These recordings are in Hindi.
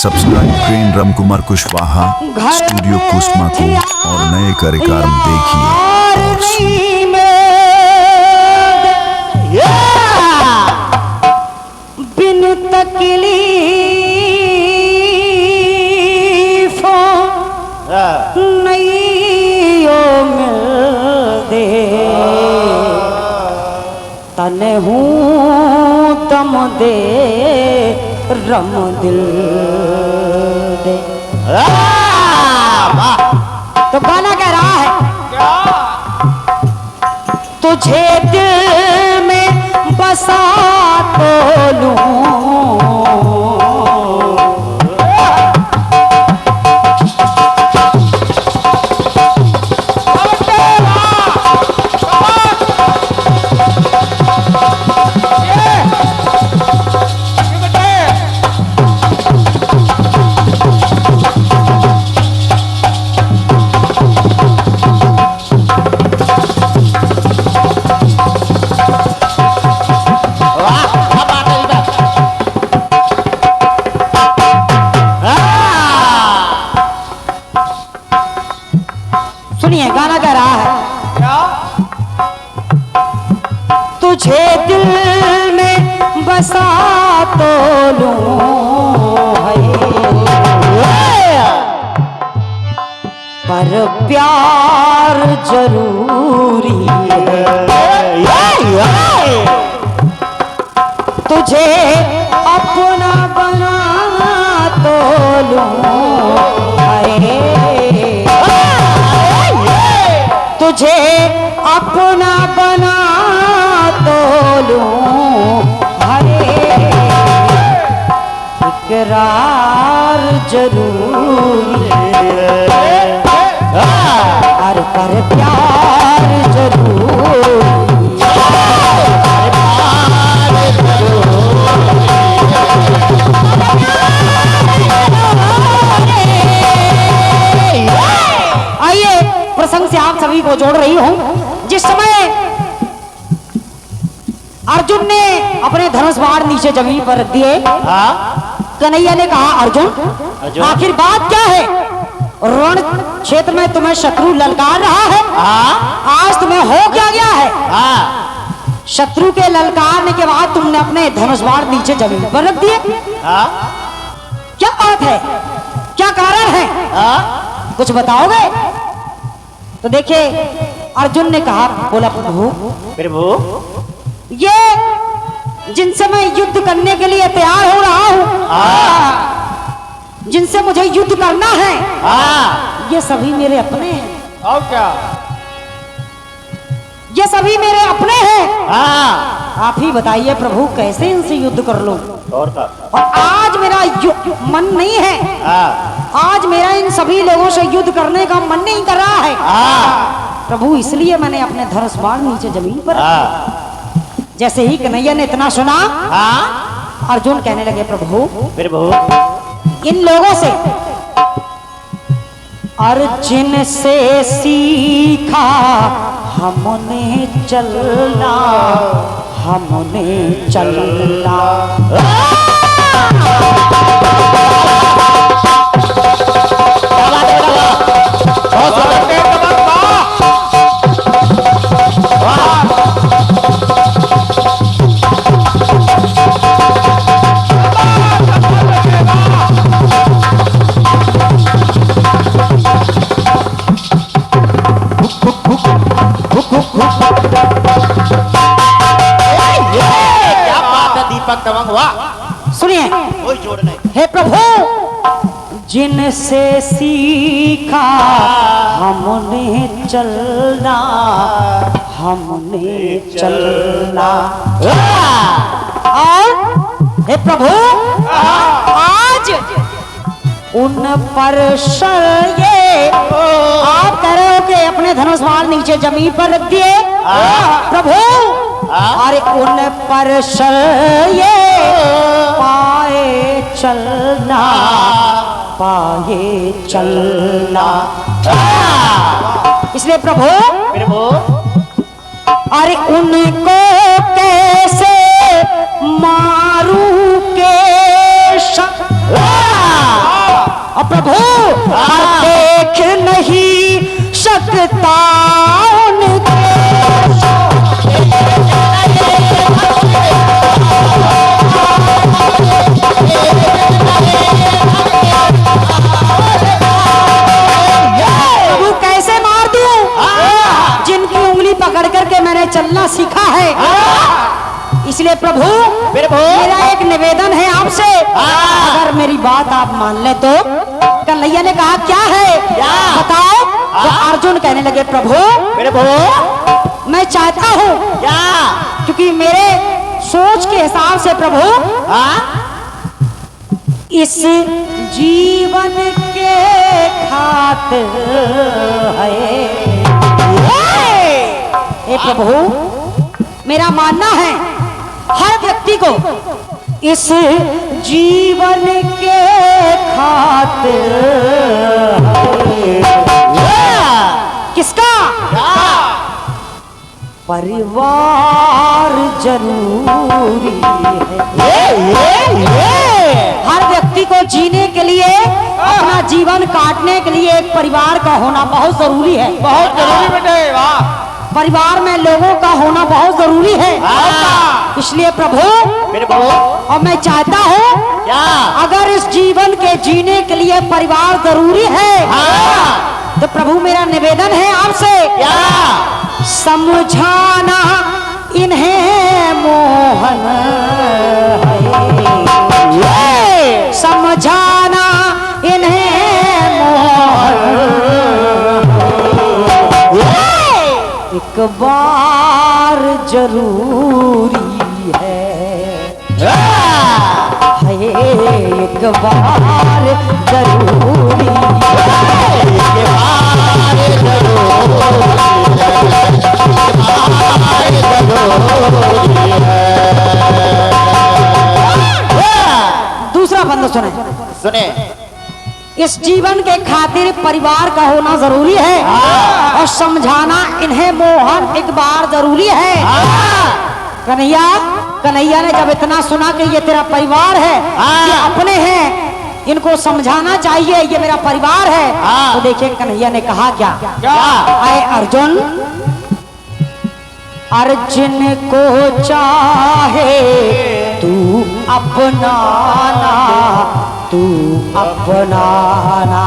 सब्सक्राइब करें रामकुमार कुशवाहा स्टूडियो कुसमा को और नए कार्यक्रम देखिए और बिन तकलीफों नईयों मिल दे तने हूँ दम दे रम दिल दे। तो गाना कह रहा है तुझे दिल में बसा तो लूं गाना कह रहा है तुझे दिल में बसा तो लूं पर प्यार जरूरी है तुझे अपना बना तो लूं तुझे अपना बना तो लूं इकरार जरूरी हर पर प्यार जरूरी आइए प्रसंग से आप सभी को जोड़ रही हूं। जिस समय अर्जुन ने अपने धनुष बाण नीचे जमीन पर रख दिए, कन्हैया ने कहा अर्जुन आखिर बात क्या है? रण क्षेत्र में तुम्हें शत्रु ललकार रहा है, आज तुम्हें हो क्या गया है? शत्रु के ललकारने के बाद तुमने अपने धनुष बाण नीचे जमीन पर रख दिए, क्या बात है? क्या कारण है? कुछ बताओगे? तो देखिए अर्जुन ने कहा, बोला प्रभु ये जिनसे मैं युद्ध करने के लिए तैयार हो रहा हूं, जिनसे मुझे युद्ध करना है, ये सभी मेरे अपने हैं। और क्या? ये सभी मेरे अपने हैं। आप ही बताइए प्रभु कैसे इनसे युद्ध कर लूं? और आज मेरा मन नहीं है, आज मेरा इन सभी लोगों से युद्ध करने का मन नहीं कर रहा है प्रभु, इसलिए मैंने अपने धनुष बाण नीचे जमीन पर जैसे ही कन्हैया ने इतना सुना, अर्जुन कहने लगे प्रभु इन लोगों से अर्जुन से सीखा हमने चलना, हमने चलना। सुनिए, हे प्रभु जिनसे सीखा हमने चलना, हमने चलना। और हे प्रभु आज उन पर ये आप कह रहे हो कि अपने धनुष बाण नीचे जमीन पर रख दिए प्रभु, अरे उन पर ये पाए चलना, पाए चलना। इसलिए प्रभु अरे उनको कैसे मारू के और प्रभु देख नहीं सकता उनके प्रभु कैसे मार दूं जिनकी उंगली पकड़ करके मैंने चलना सीखा है। इसलिए प्रभु मेरा एक निवेदन है आपसे, अगर मेरी बात आप मान ले तो। कन्हैया ने कहा क्या है बताओ। तो अर्जुन कहने लगे प्रभु मैं चाहता हूँ क्योंकि मेरे सोच के हिसाब से प्रभु इस जीवन के खातिर है ए प्रभु मेरा मानना है हर व्यक्ति को इस जीवन के खातिर किसका परिवार जरूरी है। हर व्यक्ति को जीने के लिए अपना जीवन काटने के लिए एक परिवार का होना बहुत जरूरी है। बहुत जरूरी बेटे, वाह। परिवार में लोगों का होना बहुत जरूरी है। इसलिए प्रभु और मैं चाहता हूँ अगर इस जीवन के जीने के लिए परिवार जरूरी है तो प्रभु मेरा निवेदन है आपसे समझाना इन्हें मोहन है, समझाना इन्हें मोहन एक बार जरूरी है, एक बार जरूरी दूसरा बंद सुने। इस जीवन के खातिर परिवार का होना जरूरी है और समझाना इन्हें मोहन एक बार जरूरी है। कन्हैया ने जब इतना सुना कि ये तेरा परिवार है, ये अपने हैं, इनको समझाना चाहिए, ये मेरा परिवार है, तो देखिए कन्हैया ने कहा क्या आए अर्जुन अर्जुन को चाहे तू अपनाना, तू अपनाना।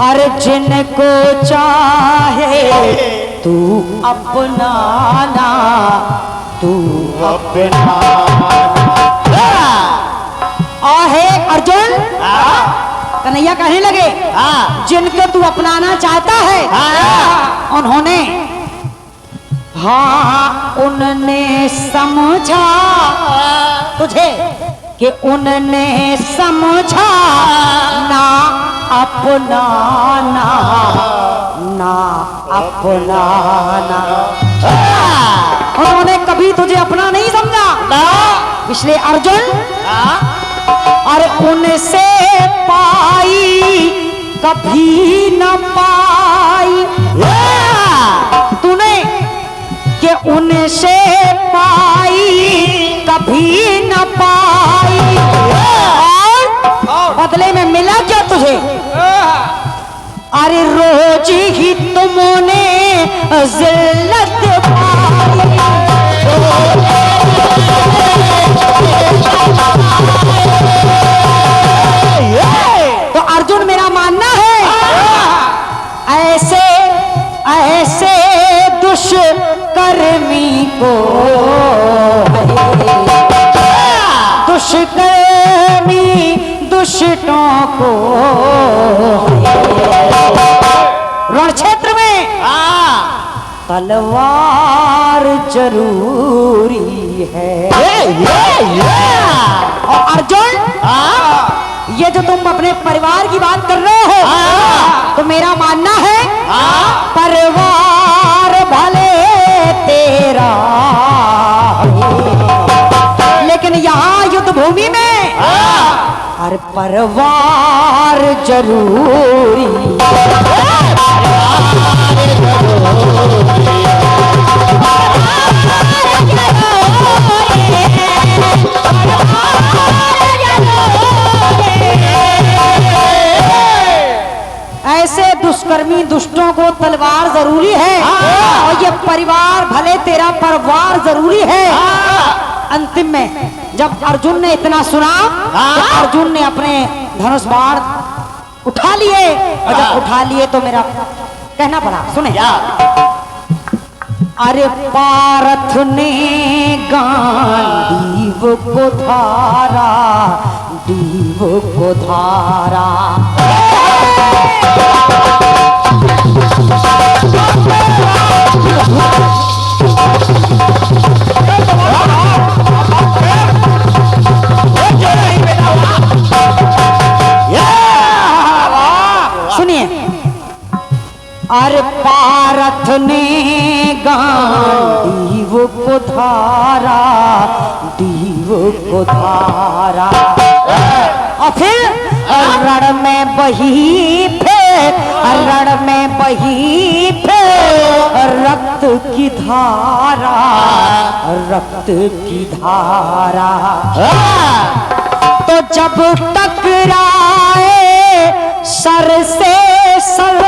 अर्जुन को चाहे तू अपनाना, तू आहे अर्जुन। कन्हैया कहने लगे जिनको तू अपनाना चाहता है उन्होंने उनने समझा तुझे कि उनने समझा ना अपनाना, ना अपनाना। उन्होंने कभी तुझे अपना नहीं समझा, इसलिए अर्जुन और उनसे पाई कभी न पाई तूने कि उनसे पाई कभी न पाई और बदले में मिला क्या तुझे? अरे रोज ही तुमने जिल्लत पाई। तो अर्जुन मेरा मानना है ऐसे ऐसे दुष्कर्मी को दुष्कर्मी दुष्टों को रण क्षेत्र में तलवार जरूरी है। और अर्जुन ये जो तुम अपने परिवार की बात कर रहे हो तो मेरा मानना है परिवार भले तेरा लेकिन यहाँ युद्ध भूमि में और परिवार जरूरी। ऐसे दुष्कर्मी दुष्टों को तलवार जरूरी है और ये परिवार भले तेरा परिवार जरूरी है। अंतिम में जब अर्जुन ने इतना सुना तो अर्जुन ने अपने धनुष बाण उठा लिए और जब उठा लिए तो मेरा कहना पड़ा, सुने। अरे पारथ ने गांडीव को धारा, डीव को धारा। सुनिए, अरे पारथ ने गांडीव को धारा, डीव को धारा। और फिर रण में बही फिर, रण में बही फिर रक्त की धारा, रक्त की धारा। तो जब टकराए सर से सर